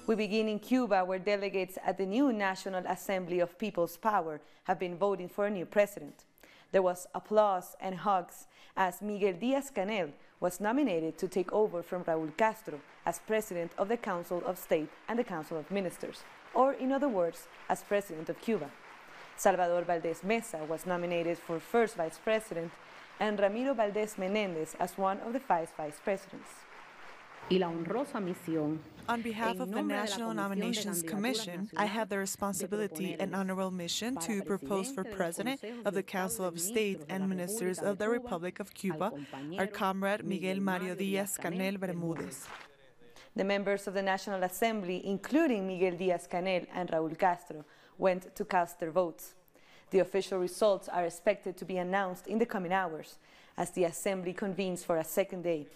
We begin in Cuba, where delegates at the new National Assembly of People's Power have been voting for a new president. There was applause and hugs as Miguel Díaz-Canel was nominated to take over from Raúl Castro as President of the Council of State and the Council of Ministers, or in other words, as President of Cuba. Salvador Valdés Mesa was nominated for first Vice President and Ramiro Valdés Menéndez as one of the 5 Vice Presidents. On behalf of the National Nominations Commission, I have the responsibility and honorable mission to propose for President of the Council of State and Ministers of the Republic of Cuba, our comrade Miguel Mario Díaz-Canel Bermúdez. The members of the National Assembly, including Miguel Díaz-Canel and Raúl Castro, went to cast their votes. The official results are expected to be announced in the coming hours as the Assembly convenes for a second day.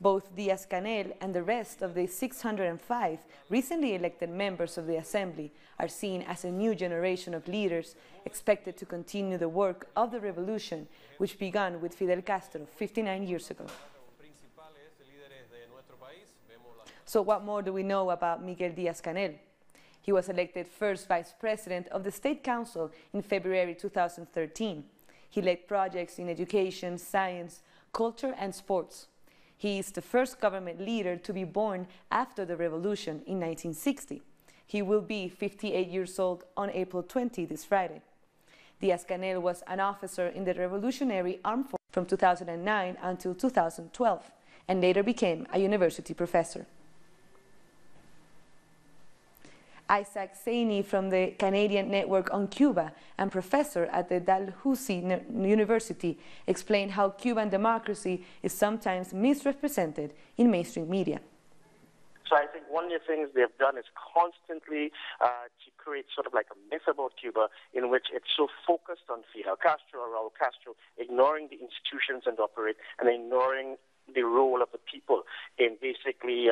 Both Díaz-Canel and the rest of the 605 recently elected members of the Assembly are seen as a new generation of leaders expected to continue the work of the revolution, which began with Fidel Castro 59 years ago. So what more do we know about Miguel Díaz-Canel? He was elected first Vice President of the State Council in February 2013. He led projects in education, science, culture, and sports. He is the first government leader to be born after the revolution in 1960. He will be 58 years old on April 20 this Friday. Díaz-Canel was an officer in the Revolutionary Armed Forces from 2009 until 2012 and later became a university professor. Isaac Saini from the Canadian Network on Cuba and professor at the Dalhousie University explained how Cuban democracy is sometimes misrepresented in mainstream media. So I think one of the things they've done is constantly to create sort of like a myth about Cuba in which it's so focused on Fidel Castro or Raúl Castro, ignoring the institutions and operate and ignoring the role of the people in basically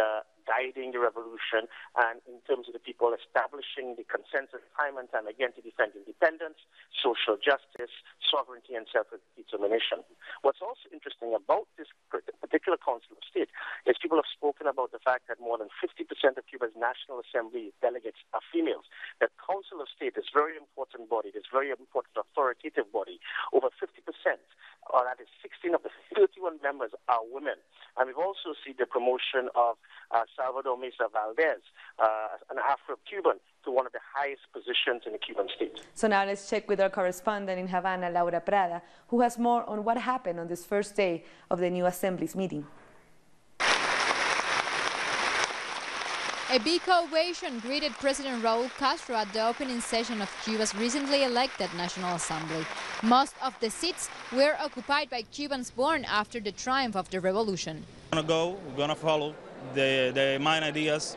guiding the revolution and in terms of the people establishing the consensus time and time again to defend independence, social justice, sovereignty, and self-determination. What's also interesting about this particular Council of State is people have spoken about the fact that more than 50% of Cuba's National Assembly delegates are females. The Council of State is a very important body, it's a very important authoritative body. Over 50%, or that is 16 of the 31 members are women. And we've also seen the promotion of Salvador Mesa Valdés, an Afro-Cuban, to one of the highest positions in the Cuban state. So now let's check with our correspondent in Havana, Laura Prada, who has more on what happened on this first day of the new Assembly's meeting. A big ovation greeted President Raúl Castro at the opening session of Cuba's recently elected National Assembly. Most of the seats were occupied by Cubans born after the triumph of the revolution. We're going to follow the main ideas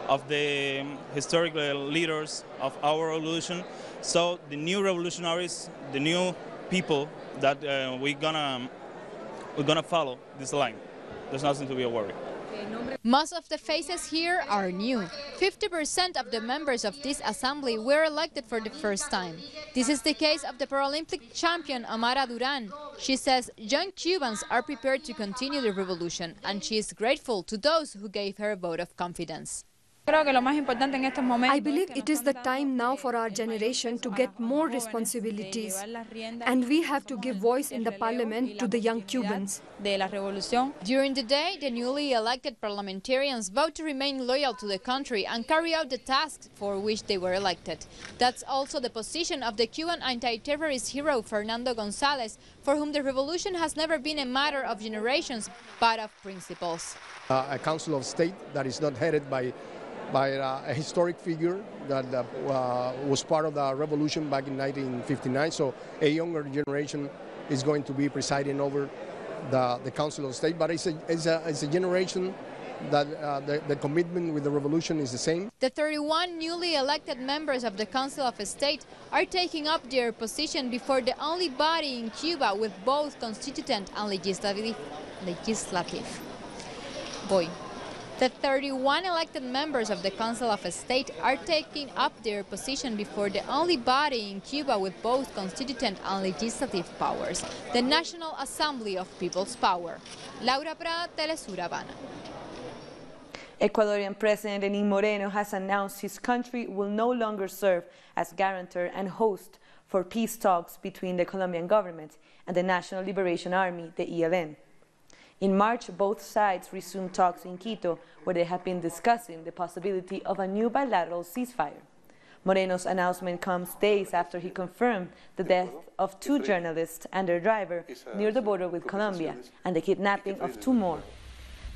of the historical leaders of our revolution. So the new revolutionaries, the new people that we're gonna follow this line. There's nothing to be worried. Most of the faces here are new. 50% of the members of this assembly were elected for the first time. This is the case of the Paralympic champion Amara Duran. She says young Cubans are prepared to continue the revolution, and she is grateful to those who gave her a vote of confidence. I believe it is the time now for our generation to get more responsibilities, and we have to give voice in the parliament to the young Cubans. During the day, the newly elected parliamentarians vote to remain loyal to the country and carry out the tasks for which they were elected. That's also the position of the Cuban anti-terrorist hero Fernando González, for whom the revolution has never been a matter of generations, but of principles. A Council of State that is not headed by a historic figure that was part of the revolution back in 1959. So a younger generation is going to be presiding over the Council of State, but it's a generation that the commitment with the revolution is the same. The 31 newly elected members of the Council of State are taking up their position before the only body in Cuba with both constituent and legislative. The 31 elected members of the Council of State are taking up their position before the only body in Cuba with both constituent and legislative powers, the National Assembly of People's Power. Laura Prada, Telesur, Habana. Ecuadorian President Lenin Moreno has announced his country will no longer serve as guarantor and host for peace talks between the Colombian government and the National Liberation Army, the ELN. In March, both sides resumed talks in Quito, where they have been discussing the possibility of a new bilateral ceasefire. Moreno's announcement comes days after he confirmed the death of 2 journalists and their driver near the border with Colombia and the kidnapping of 2 more.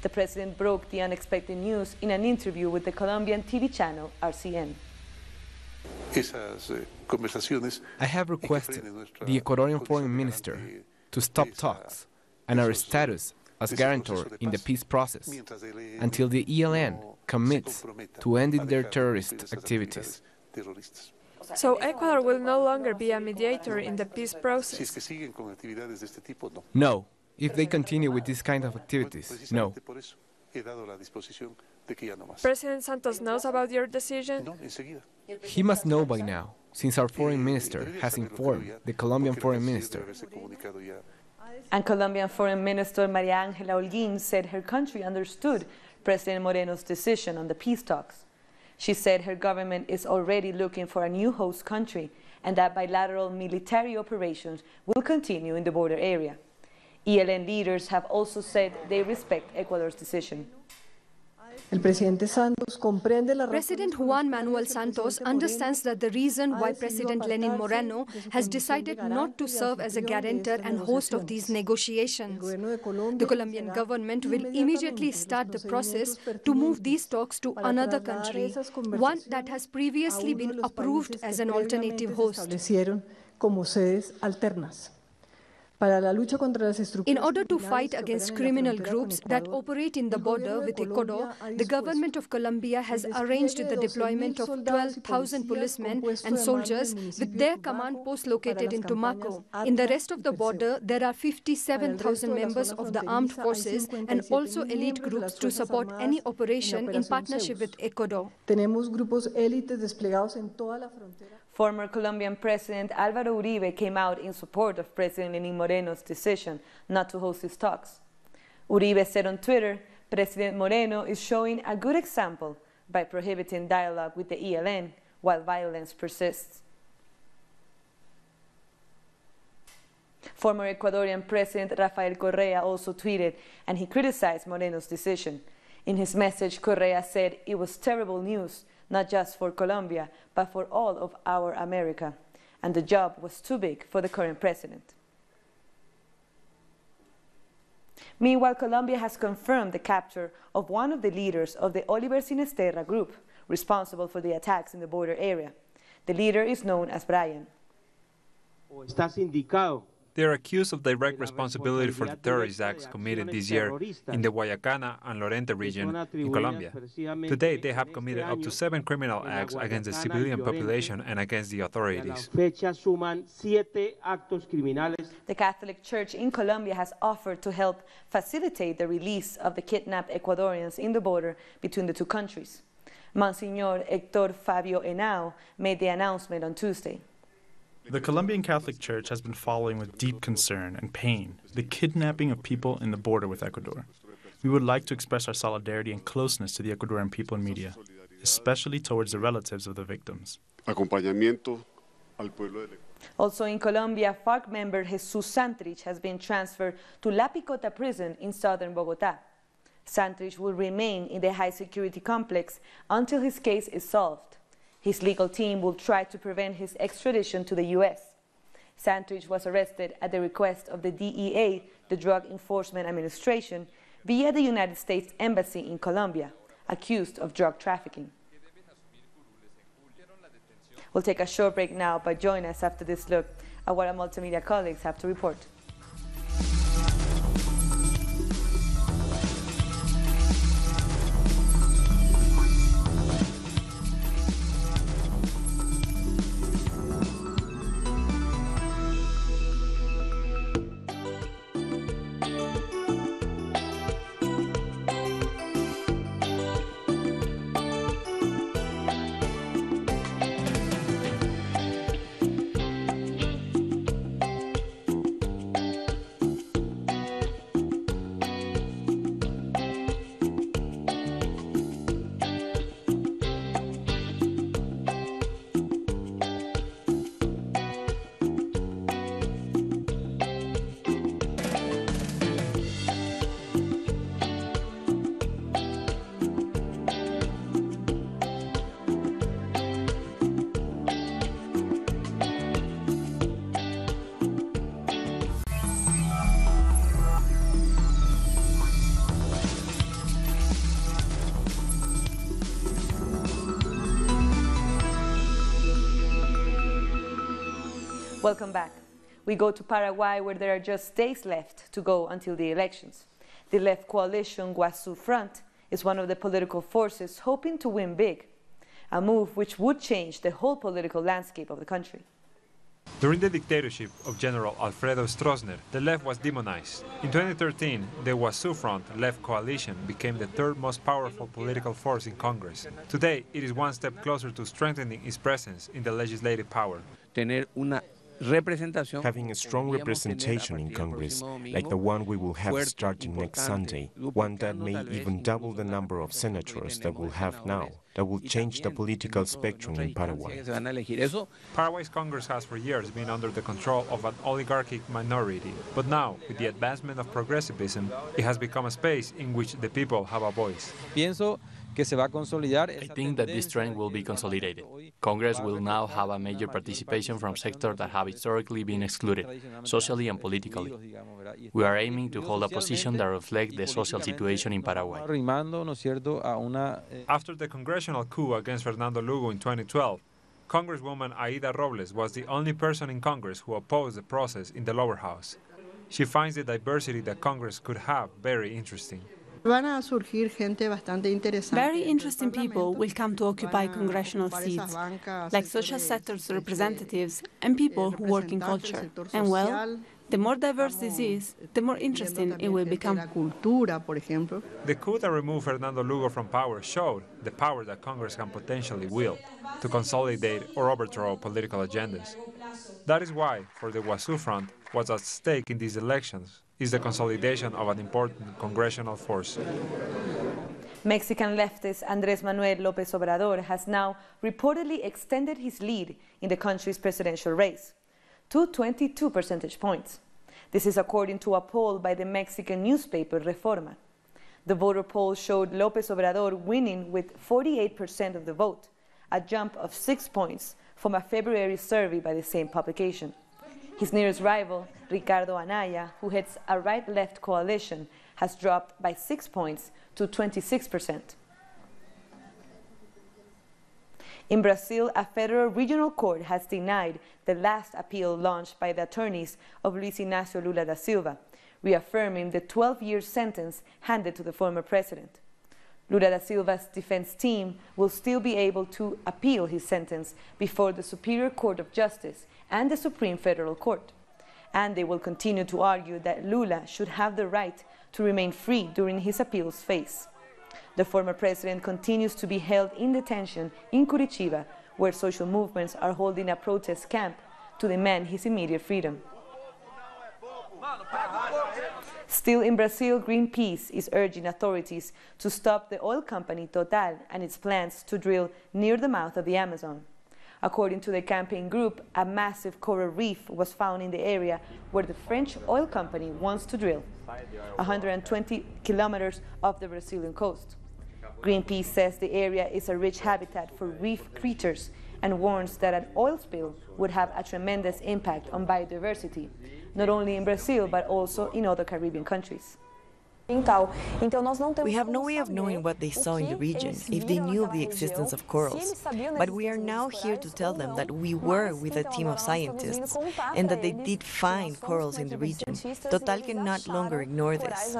The president broke the unexpected news in an interview with the Colombian TV channel RCN. I have requested the Ecuadorian foreign minister to stop talks and our status as guarantor in the peace process until the ELN commits to ending their terrorist activities. So Ecuador will no longer be a mediator in the peace process? No. If they continue with this kind of activities, no. President Santos knows about your decision? He must know by now, since our foreign minister has informed the Colombian foreign minister. And Colombian Foreign Minister Maria Ángela Holguín said her country understood President Moreno's decision on the peace talks. She said her government is already looking for a new host country and that bilateral military operations will continue in the border area. ELN leaders have also said they respect Ecuador's decision. President Juan Manuel Santos understands that the reason why President Lenin Moreno has decided not to serve as a guarantor and host of these negotiations. The Colombian government will immediately start the process to move these talks to another country, one that has previously been approved as an alternative host. In order to fight against criminal groups that operate in the border with Ecuador, the government of Colombia has arranged the deployment of 12,000 policemen and soldiers with their command post located in Tumaco. In the rest of the border, there are 57,000 members of the armed forces and also elite groups to support any operation in partnership with Ecuador. Former Colombian President Álvaro Uribe came out in support of President Lenin Moreno's decision not to host his talks. Uribe said on Twitter, President Moreno is showing a good example by prohibiting dialogue with the ELN while violence persists. Former Ecuadorian President Rafael Correa also tweeted, and he criticized Moreno's decision. In his message, Correa said it was terrible news, not just for Colombia, but for all of our America. And the job was too big for the current president. Meanwhile, Colombia has confirmed the capture of one of the leaders of the Oliver Sinesterra group, responsible for the attacks in the border area. The leader is known as Brian. They are accused of direct responsibility for the terrorist acts committed this year in the Guayacana and Lorente region in Colombia. Today, they have committed up to 7 criminal acts against the civilian population and against the authorities. The Catholic Church in Colombia has offered to help facilitate the release of the kidnapped Ecuadorians in the border between the 2 countries. Monsignor Héctor Fabio Henao made the announcement on Tuesday. The Colombian Catholic Church has been following with deep concern and pain the kidnapping of people in the border with Ecuador. We would like to express our solidarity and closeness to the Ecuadorian people and media, especially towards the relatives of the victims. Also in Colombia, FARC member Jesus Santrich has been transferred to La Picota prison in southern Bogotá. Santrich will remain in the high-security complex until his case is solved. His legal team will try to prevent his extradition to the U.S. Santrich was arrested at the request of the DEA, the Drug Enforcement Administration, via the United States Embassy in Colombia, accused of drug trafficking. We'll take a short break now, but join us after this look at what our multimedia colleagues have to report. Welcome back. We go to Paraguay, where there are just days left to go until the elections. The left coalition Guazú Front is one of the political forces hoping to win big, a move which would change the whole political landscape of the country. During the dictatorship of General Alfredo Stroessner, the left was demonized. In 2013, the Guazú Front left coalition became the third most powerful political force in Congress. Today, it is one step closer to strengthening its presence in the legislative power. Having a strong representation in Congress, like the one we will have starting next Sunday, one that may even double the number of senators that we'll have now, that will change the political spectrum in Paraguay. Paraguay's Congress has for years been under the control of an oligarchic minority, but now, with the advancement of progressivism, it has become a space in which the people have a voice. I think that this trend will be consolidated. Congress will now have a major participation from sectors that have historically been excluded, socially and politically. We are aiming to hold a position that reflects the social situation in Paraguay. After the congressional coup against Fernando Lugo in 2012, Congresswoman Aida Robles was the only person in Congress who opposed the process in the lower house. She finds the diversity that Congress could have very interesting. Very interesting people will come to occupy congressional seats, like social sectors representatives and people who work in culture. And well, the more diverse this is, the more interesting it will become. The coup that removed Fernando Lugo from power showed the power that Congress can potentially wield to consolidate or overthrow political agendas. That is why, for the Guazú Front, what's at stake in these elections is the consolidation of an important congressional force. Mexican leftist Andrés Manuel López Obrador has now reportedly extended his lead in the country's presidential race to 22 percentage points. This is according to a poll by the Mexican newspaper Reforma. The voter poll showed López Obrador winning with 48% of the vote, a jump of 6 points from a February survey by the same publication. His nearest rival, Ricardo Anaya, who heads a right-left coalition, has dropped by 6 points to 26%. In Brazil, a federal regional court has denied the last appeal launched by the attorneys of Luiz Inácio Lula da Silva, reaffirming the 12-year sentence handed to the former president. Lula da Silva's defense team will still be able to appeal his sentence before the Superior Court of Justice and the Supreme Federal Court. And they will continue to argue that Lula should have the right to remain free during his appeals phase. The former president continues to be held in detention in Curitiba, where social movements are holding a protest camp to demand his immediate freedom. Still in Brazil, Greenpeace is urging authorities to stop the oil company Total and its plans to drill near the mouth of the Amazon. According to the campaign group, a massive coral reef was found in the area where the French oil company wants to drill, 120 kilometers off the Brazilian coast. Greenpeace says the area is a rich habitat for reef creatures and warns that an oil spill would have a tremendous impact on biodiversity, not only in Brazil but also in other Caribbean countries. We have no way of knowing what they saw in the region, if they knew of the existence of corals. But we are now here to tell them that we were with a team of scientists and that they did find corals in the region. Total can not longer ignore this.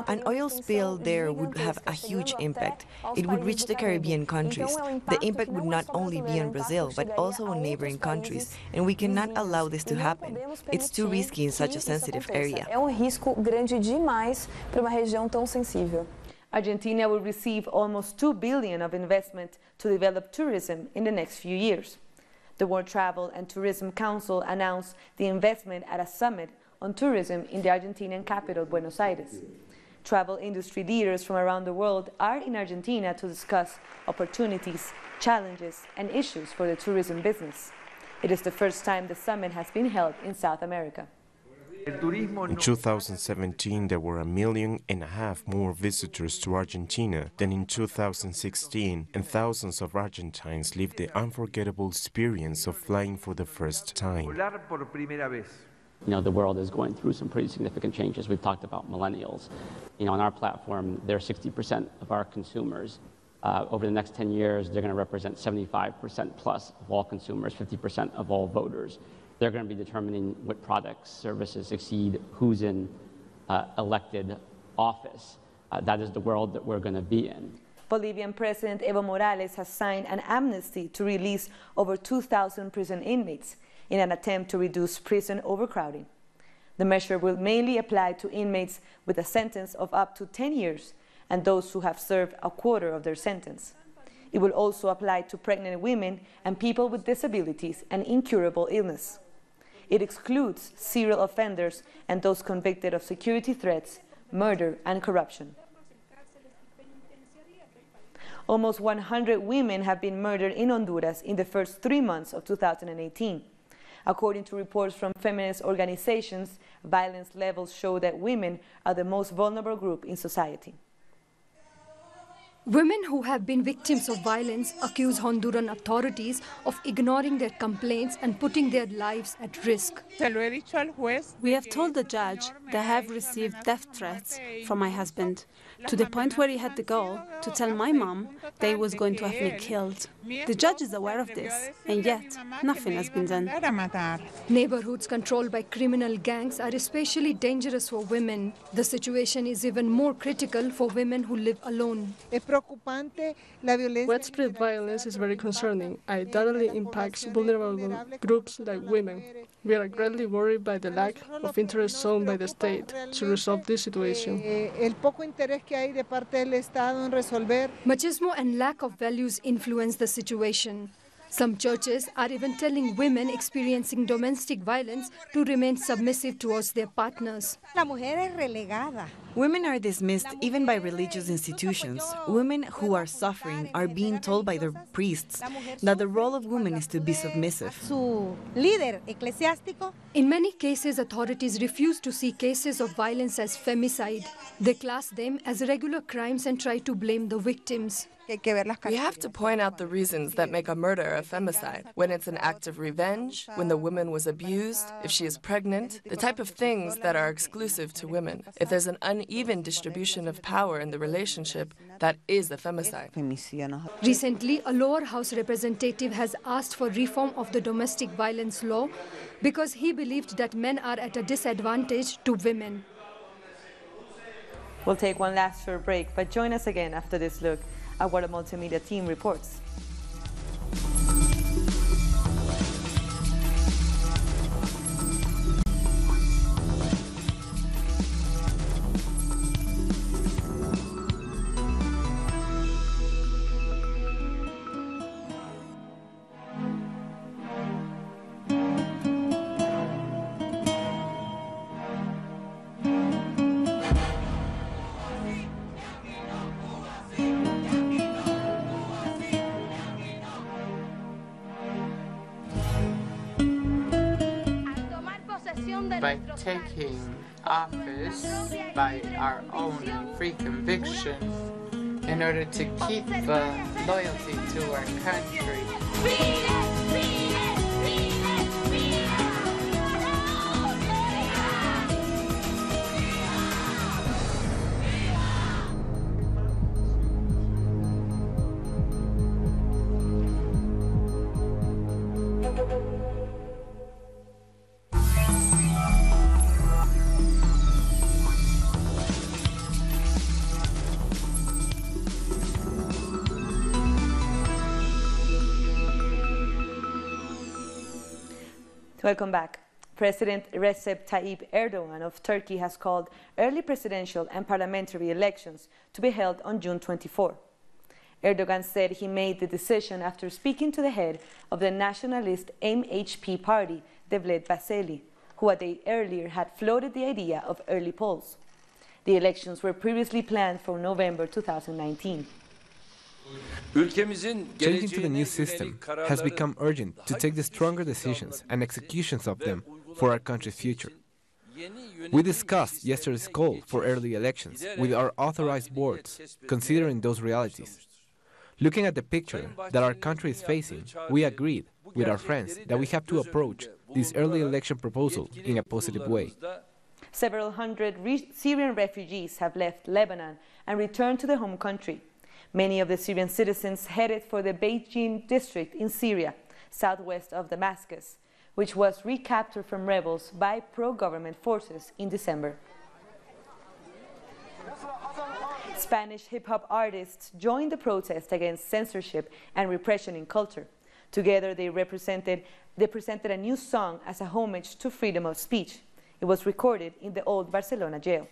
An oil spill there would have a huge impact. It would reach the Caribbean countries. The impact would not only be on Brazil, but also on neighboring countries, and we cannot allow this to happen. It's too risky in such a sensitive area. Risco grande demais para uma região tão sensível. Argentina will receive almost $2 billion of investment to develop tourism in the next few years. The World Travel and Tourism Council announced the investment at a summit on tourism in the Argentinian capital, Buenos Aires. Travel industry leaders from around the world are in Argentina to discuss opportunities, challenges, and issues for the tourism business. It is the first time the summit has been held in South America. In 2017, there were 1.5 million more visitors to Argentina than in 2016, and thousands of Argentines lived the unforgettable experience of flying for the first time. You know, the world is going through some pretty significant changes. We've talked about millennials. You know, on our platform, they're 60% of our consumers. over the next 10 years, they're going to represent 75% plus of all consumers, 50% of all voters. They're going to be determining what products, services succeed, who's in elected office. That is the world that we're going to be in. Bolivian President Evo Morales has signed an amnesty to release over 2,000 prison inmates in an attempt to reduce prison overcrowding. The measure will mainly apply to inmates with a sentence of up to 10 years and those who have served a quarter of their sentence. It will also apply to pregnant women and people with disabilities and incurable illness. It excludes serial offenders and those convicted of security threats, murder, and corruption. Almost 100 women have been murdered in Honduras in the first 3 months of 2018. According to reports from feminist organizations, violence levels show that women are the most vulnerable group in society. Women who have been victims of violence accuse Honduran authorities of ignoring their complaints and putting their lives at risk. We have told the judge that I have received death threats from my husband, to the point where he had to go to tell my mom that he was going to have me killed. The judge is aware of this, and yet nothing has been done. Neighborhoods controlled by criminal gangs are especially dangerous for women. The situation is even more critical for women who live alone. Widespread violence is very concerning. It directly impacts vulnerable groups like women. We are greatly worried by the lack of interest shown by the state to resolve this situation. Machismo and lack of values influence the situation. Some churches are even telling women experiencing domestic violence to remain submissive towards their partners. Women are dismissed even by religious institutions. Women who are suffering are being told by their priests that the role of women is to be submissive. In many cases, authorities refuse to see cases of violence as femicide. They class them as regular crimes and try to blame the victims. We have to point out the reasons that make a murder a femicide. When it's an act of revenge, when the woman was abused, if she is pregnant, the type of things that are exclusive to women. If there's an uneven distribution of power in the relationship, that is a femicide. Recently, a lower house representative has asked for reform of the domestic violence law because he believed that men are at a disadvantage to women. We'll take one last short break, but join us again after this look at what a multimedia team reports. By taking office by our own free conviction in order to keep the loyalty to our country. Welcome back. President Recep Tayyip Erdogan of Turkey has called early presidential and parliamentary elections to be held on June 24. Erdogan said he made the decision after speaking to the head of the nationalist MHP party, Devlet Bahçeli, who a day earlier had floated the idea of early polls. The elections were previously planned for November 2019. Changing to the new system has become urgent to take the stronger decisions and executions of them for our country's future. We discussed yesterday's call for early elections with our authorized boards, considering those realities. Looking at the picture that our country is facing, we agreed with our friends that we have to approach this early election proposal in a positive way. Several hundred Syrian refugees have left Lebanon and returned to their home country. Many of the Syrian citizens headed for the Beijing district in Syria, southwest of Damascus, which was recaptured from rebels by pro-government forces in December. Spanish hip-hop artists joined the protest against censorship and repression in culture. Together, they presented a new song as a homage to freedom of speech. It was recorded in the old Barcelona jail.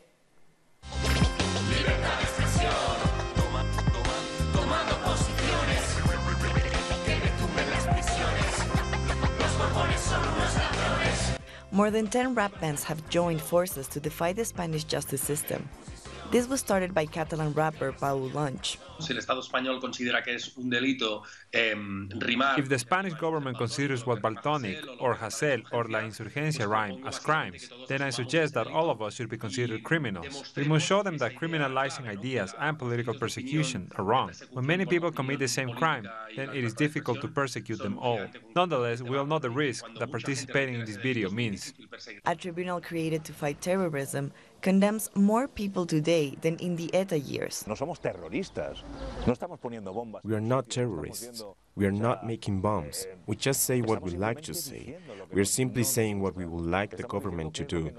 More than 10 rap bands have joined forces to defy the Spanish justice system. This was started by Catalan rapper Paul Lunch. If the Spanish government considers what Baltonic or Hasél or La Insurgencia rhyme as crimes, then I suggest that all of us should be considered criminals. We must show them that criminalizing ideas and political persecution are wrong. When many people commit the same crime, then it is difficult to persecute them all. Nonetheless, we all know the risk that participating in this video means. A tribunal created to fight terrorism condemns more people today than in the ETA years. We are not terrorists. We are not making bombs. We just say what we like to say. We are simply saying what we would like the government to do.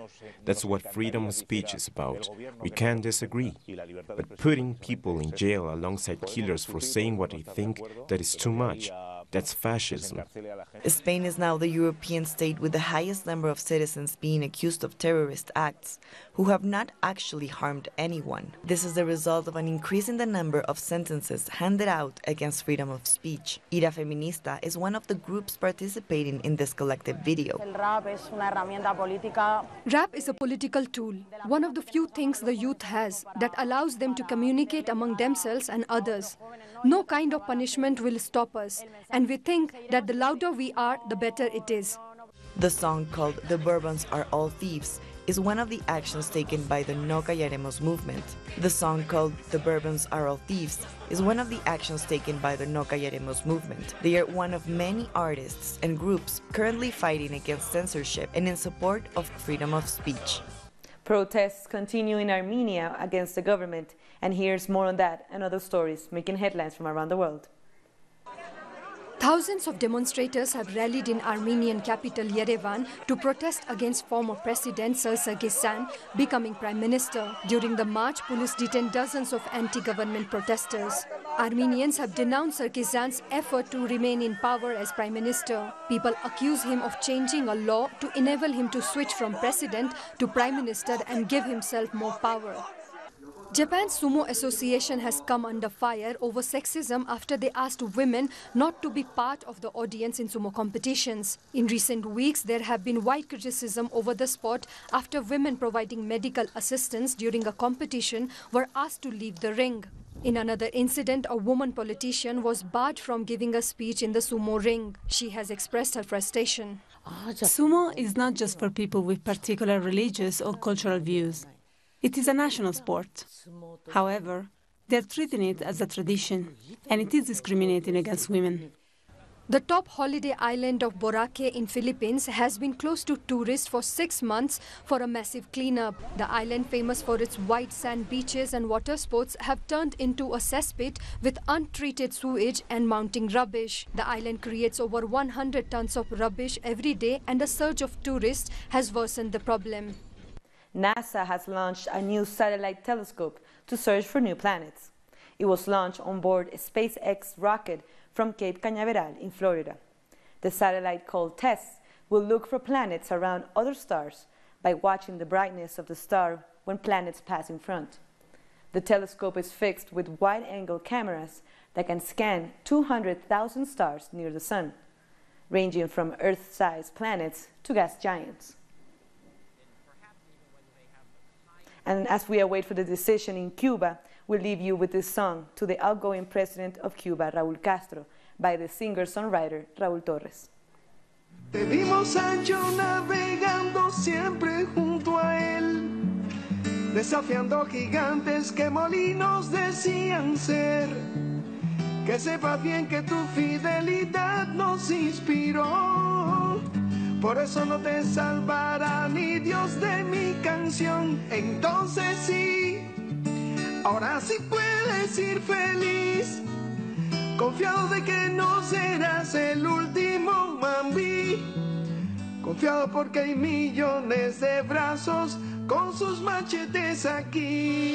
That's what freedom of speech is about. We can disagree. But putting people in jail alongside killers for saying what they think, that is too much. That's fascism. Spain is now the European state with the highest number of citizens being accused of terrorist acts, who have not actually harmed anyone. This is the result of an increase in the number of sentences handed out against freedom of speech. Ira Feminista is one of the groups participating in this collective video. Rap is a political tool, one of the few things the youth has that allows them to communicate among themselves and others. No kind of punishment will stop us, and we think that the louder we are, the better it is. The song called "The Bourbons Are All Thieves" is one of the actions taken by the No Callaremos movement. The song called "The Bourbons Are All Thieves" is one of the actions taken by the No Callaremos movement. They are one of many artists and groups currently fighting against censorship and in support of freedom of speech. Protests continue in Armenia against the government, and here's more on that and other stories making headlines from around the world. Thousands of demonstrators have rallied in Armenian capital Yerevan to protest against former President Sargsyan becoming Prime Minister. During the march, police detained dozens of anti-government protesters. Armenians have denounced Sargsyan's effort to remain in power as Prime Minister. People accuse him of changing a law to enable him to switch from President to Prime Minister and give himself more power. Japan's Sumo Association has come under fire over sexism after they asked women not to be part of the audience in sumo competitions. In recent weeks, there have been wide criticism over the sport after women providing medical assistance during a competition were asked to leave the ring. In another incident, a woman politician was barred from giving a speech in the sumo ring. She has expressed her frustration. Sumo is not just for people with particular religious or cultural views. It is a national sport. However, they are treating it as a tradition, and it is discriminating against women. The top holiday island of Boracay in Philippines has been closed to tourists for 6 months for a massive cleanup. The island, famous for its white sand beaches and water sports, have turned into a cesspit with untreated sewage and mounting rubbish. The island creates over 100 tons of rubbish every day, and a surge of tourists has worsened the problem. NASA has launched a new satellite telescope to search for new planets. It was launched on board a SpaceX rocket from Cape Canaveral in Florida. The satellite, called TESS, will look for planets around other stars by watching the brightness of the star when planets pass in front. The telescope is fixed with wide-angle cameras that can scan 200,000 stars near the Sun, ranging from Earth-sized planets to gas giants. And as we await for the decision in Cuba, we'll leave you with this song to the outgoing president of Cuba, Raúl Castro, by the singer-songwriter Raúl Torres. Te vimos ancho navegando siempre junto a él, desafiando gigantes que molinos decían ser. Que sepas bien que tu fidelidad nos inspiró. Por eso no te salvará ni Dios de mi canción. Entonces sí, ahora sí puedes ir feliz. confiado de que no serás el último mambí, confiado porque hay millones de brazos con sus machetes aquí.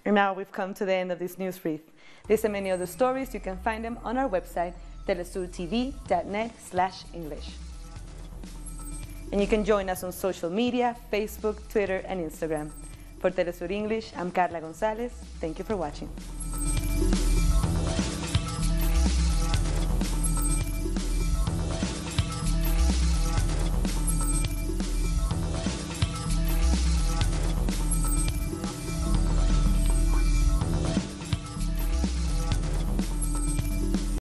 And now we've come to the end of this news brief. This and many other stories, you can find them on our website, telesurtv.net/English. And you can join us on social media, Facebook, Twitter, and Instagram. For Telesur English, I'm Carla Gonzalez. Thank you for watching.